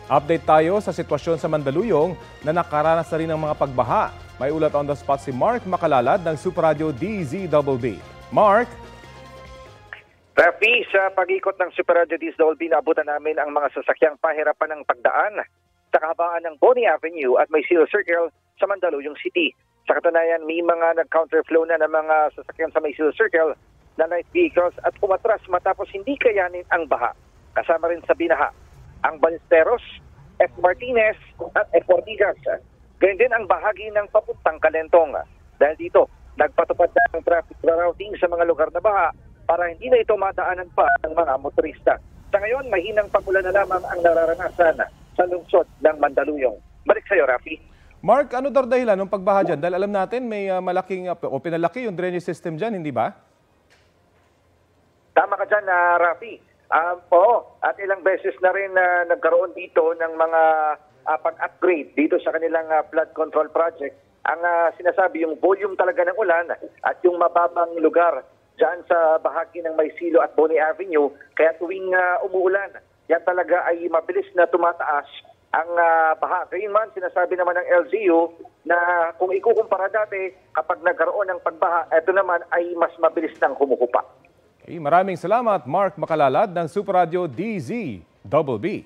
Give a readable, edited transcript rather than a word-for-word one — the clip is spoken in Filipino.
Update tayo sa sitwasyon sa Mandaluyong na nakaranas na rin ng mga pagbaha. May ulat on the spot si Mark Makalalad ng Super Radio DZBB. Mark? Rafi, sa pag-ikot ng Super Radio DZBB, naabutan namin ang mga sasakyang pahirapan ng pagdaan sa kahabaan ng Bonnie Avenue at Maysilo Circle sa Mandaluyong City. Sa katunayan, may mga nag-counterflow na ng mga sasakyan sa Maysilo Circle na light vehicles at umatras matapos hindi kayanin ang baha. Kasama rin sa binaha ang Ballesteros, F. Martinez at F. Ortigas. Ganyan din ang bahagi ng papuntang Kalentong. Dahil dito, nagpatupad na ang traffic routing sa mga lugar na baha para hindi na ito madaanan pa ng mga motorista. Sa ngayon, mahinang pagulan na lamang ang nararanasan sa lungsod ng Mandaluyong. Balik sa iyo, Rafi. Mark, ano daw dahilan ng pagbaha dyan? Dahil alam natin may malaking o pinalaki yung drainage system dyan, hindi ba? Tama ka dyan, Rafi. Oo, at ilang beses na rin nagkaroon dito ng mga pag-upgrade dito sa kanilang flood control project. Ang sinasabi, yung volume talaga ng ulan at yung mababang lugar dyan sa bahagi ng Maysilo at Bonnie Avenue, kaya tuwing umuulan, yan talaga ay mabilis na tumataas ang baha. Gayunman, sinasabi naman ng LGU na kung ikukumpara dati, kapag nagkaroon ng pagbaha, ito naman ay mas mabilis nang humuhupa. Okay, maraming salamat, Mark Makalalad ng Super Radio DZBB.